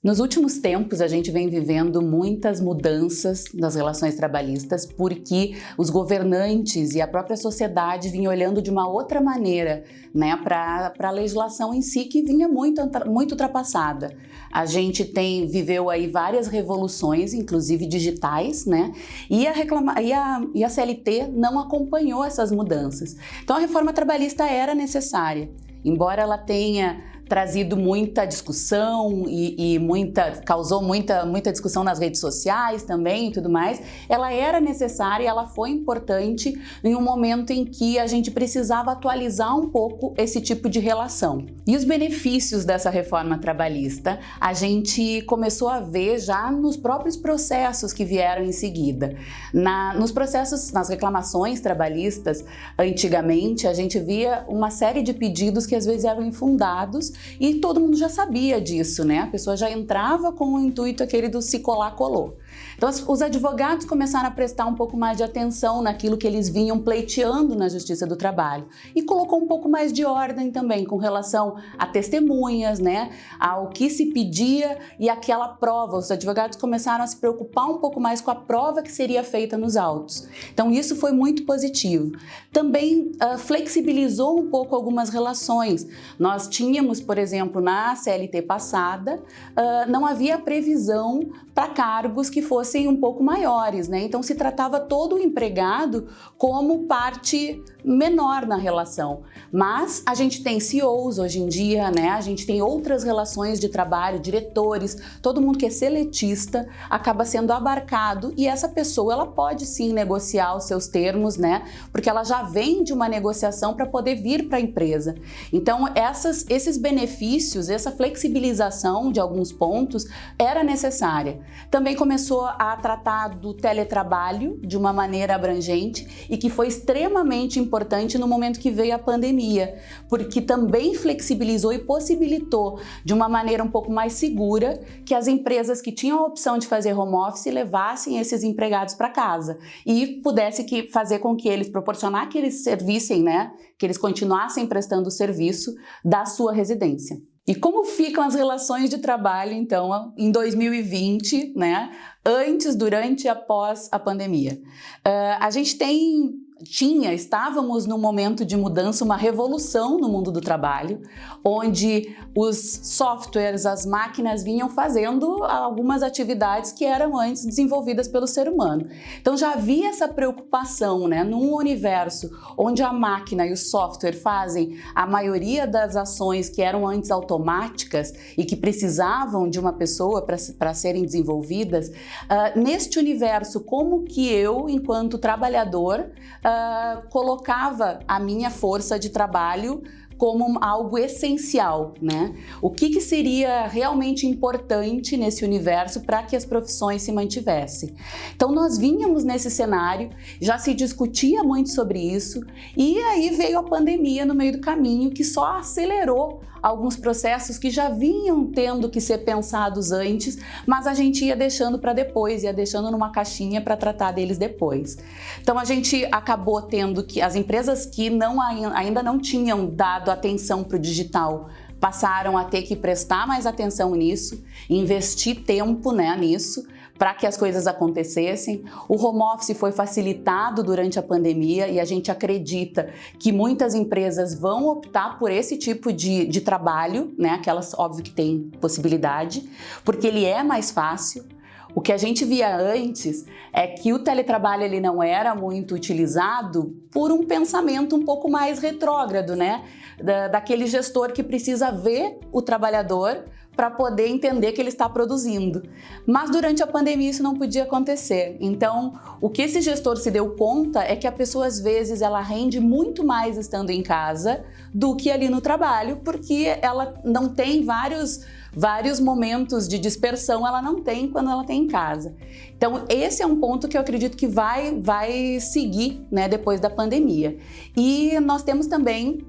Nos últimos tempos, a gente vem vivendo muitas mudanças nas relações trabalhistas porque os governantes e a própria sociedade vinham olhando de uma outra maneira, né, para a legislação em si, que vinha muito ultrapassada. A gente viveu aí várias revoluções, inclusive digitais, né, e a CLT não acompanhou essas mudanças. Então a reforma trabalhista era necessária, embora ela tenha trazido muita discussão e causou muita discussão nas redes sociais também e tudo mais. Ela era necessária e ela foi importante em um momento em que a gente precisava atualizar um pouco esse tipo de relação. E os benefícios dessa reforma trabalhista a gente começou a ver já nos próprios processos que vieram em seguida. Nos processos, nas reclamações trabalhistas, antigamente a gente via uma série de pedidos que às vezes eram infundados e todo mundo já sabia disso, né? A pessoa já entrava com o intuito aquele do se colar, colou. Então os advogados começaram a prestar um pouco mais de atenção naquilo que eles vinham pleiteando na Justiça do Trabalho e colocou um pouco mais de ordem também com relação a testemunhas, né? Ao que se pedia e aquela prova. Os advogados começaram a se preocupar um pouco mais com a prova que seria feita nos autos. Então isso foi muito positivo. Também flexibilizou um pouco algumas relações. Nós tínhamos, por exemplo, na CLT passada, não havia previsão para cargos que fossem um pouco maiores, né? Então se tratava todo o empregado como parte menor na relação. Mas a gente tem CEOs hoje em dia, né? A gente tem outras relações de trabalho, diretores, todo mundo que é seletista acaba sendo abarcado e essa pessoa ela pode sim negociar os seus termos, né? Porque ela já vem de uma negociação para poder vir para a empresa. Então esses benefícios, essa flexibilização de alguns pontos era necessária. Também começou a tratar do teletrabalho de uma maneira abrangente e que foi extremamente importante no momento que veio a pandemia, porque também flexibilizou e possibilitou de uma maneira um pouco mais segura que as empresas que tinham a opção de fazer home office levassem esses empregados para casa e pudesse fazer com que eles proporcionar que eles servissem, né, que eles continuassem prestando o serviço da sua residência. E como ficam as relações de trabalho, então, em 2020, né? Antes, durante e após a pandemia? A gente estávamos num momento de mudança, uma revolução no mundo do trabalho, onde os softwares, as máquinas vinham fazendo algumas atividades que eram antes desenvolvidas pelo ser humano. Então já havia essa preocupação, né, num universo onde a máquina e o software fazem a maioria das ações que eram antes automáticas e que precisavam de uma pessoa para serem desenvolvidas. Neste universo, como que eu, enquanto trabalhador, colocava a minha força de trabalho como algo essencial, né? O que seria realmente importante nesse universo para que as profissões se mantivessem? Então nós vínhamos nesse cenário, já se discutia muito sobre isso e aí veio a pandemia no meio do caminho que só acelerou alguns processos que já vinham tendo que ser pensados antes, mas a gente ia deixando para depois, ia deixando numa caixinha para tratar deles depois. Então a gente acabou tendo que as empresas que ainda não tinham dado atenção para o digital passaram a ter que prestar mais atenção nisso, investir tempo, né, nisso, para que as coisas acontecessem. O home office foi facilitado durante a pandemia e a gente acredita que muitas empresas vão optar por esse tipo de trabalho, né, aquelas, óbvio que tem possibilidade, porque ele é mais fácil. O que a gente via antes é que o teletrabalho ele não era muito utilizado por um pensamento um pouco mais retrógrado, né? Daquele gestor que precisa ver o trabalhador para poder entender que ele está produzindo. Mas durante a pandemia isso não podia acontecer. Então, o que esse gestor se deu conta é que a pessoa às vezes ela rende muito mais estando em casa do que ali no trabalho, porque ela não tem vários momentos de dispersão, ela não tem quando ela tem em casa. Então, esse é um ponto que eu acredito que vai seguir, né, depois da pandemia. E nós temos também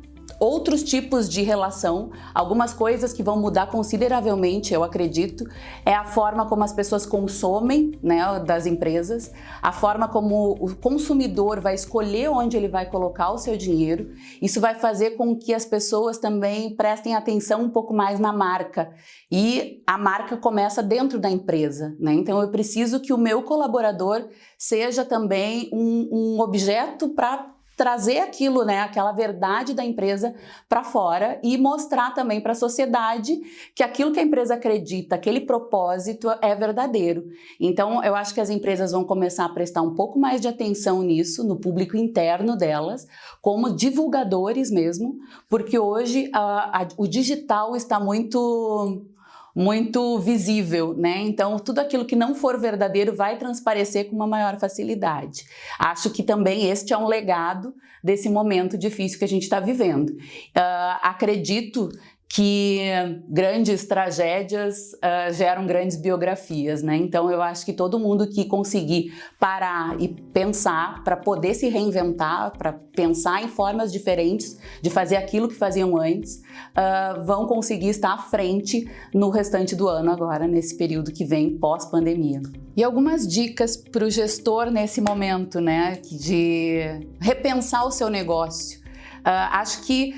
outros tipos de relação. Algumas coisas que vão mudar consideravelmente, eu acredito, é a forma como as pessoas consomem, né, das empresas, a forma como o consumidor vai escolher onde ele vai colocar o seu dinheiro. Isso vai fazer com que as pessoas também prestem atenção um pouco mais na marca. E a marca começa dentro da empresa, né? Então eu preciso que o meu colaborador seja também um objeto para trazer aquilo, né, aquela verdade da empresa para fora e mostrar também para a sociedade que aquilo que a empresa acredita, aquele propósito é verdadeiro. Então, eu acho que as empresas vão começar a prestar um pouco mais de atenção nisso, no público interno delas, como divulgadores mesmo, porque hoje o digital está muito visível, né? Então, tudo aquilo que não for verdadeiro vai transparecer com uma maior facilidade. Acho que também este é um legado desse momento difícil que a gente está vivendo. Acredito que grandes tragédias geram grandes biografias, né? Então eu acho que todo mundo que conseguir parar e pensar para poder se reinventar, para pensar em formas diferentes de fazer aquilo que faziam antes, vão conseguir estar à frente no restante do ano agora, nesse período que vem pós-pandemia. E algumas dicas para o gestor nesse momento, né, de repensar o seu negócio. Acho que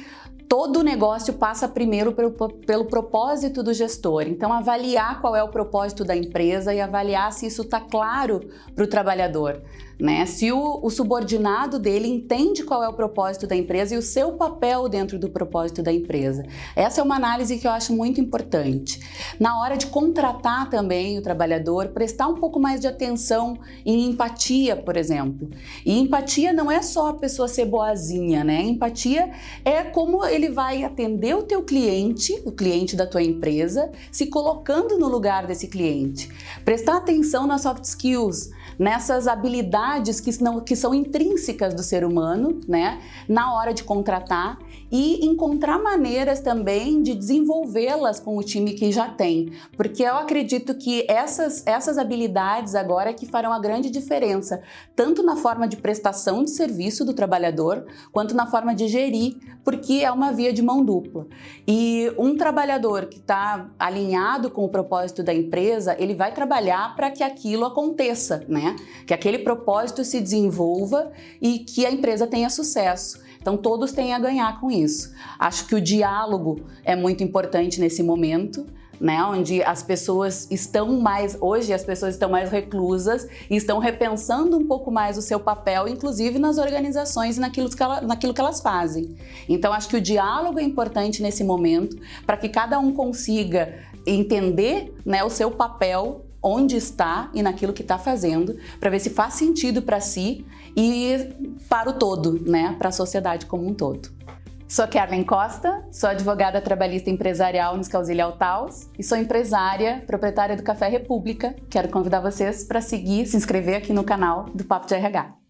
todo negócio passa primeiro pelo propósito do gestor. Então, avaliar qual é o propósito da empresa e avaliar se isso está claro para o trabalhador, né? Se o subordinado dele entende qual é o propósito da empresa e o seu papel dentro do propósito da empresa. Essa é uma análise que eu acho muito importante. Na hora de contratar também o trabalhador, prestar um pouco mais de atenção em empatia, por exemplo. E empatia não é só a pessoa ser boazinha, né? Empatia é como ele vai atender o teu cliente, o cliente da tua empresa, se colocando no lugar desse cliente. Prestar atenção nas soft skills, nessas habilidades que são intrínsecas do ser humano, né, na hora de contratar e encontrar maneiras também de desenvolvê-las com o time que já tem, porque eu acredito que essas habilidades agora é que farão a grande diferença, tanto na forma de prestação de serviço do trabalhador, quanto na forma de gerir, porque é uma via de mão dupla. E um trabalhador que está alinhado com o propósito da empresa, ele vai trabalhar para que aquilo aconteça, né? Que aquele propósito se desenvolva e que a empresa tenha sucesso. Então, todos têm a ganhar com isso. Acho que o diálogo é muito importante nesse momento, né, onde as pessoas hoje as pessoas estão mais reclusas e estão repensando um pouco mais o seu papel, inclusive nas organizações e naquilo que elas fazem. Então, acho que o diálogo é importante nesse momento para que cada um consiga entender, né, o seu papel, onde está e naquilo que está fazendo, para ver se faz sentido para si e para o todo, né, para a sociedade como um todo. Sou Kerlin Costa, sou advogada trabalhista empresarial no Scalzilha Taus e sou empresária, proprietária do Café República. Quero convidar vocês para se inscrever aqui no canal do Papo de RH.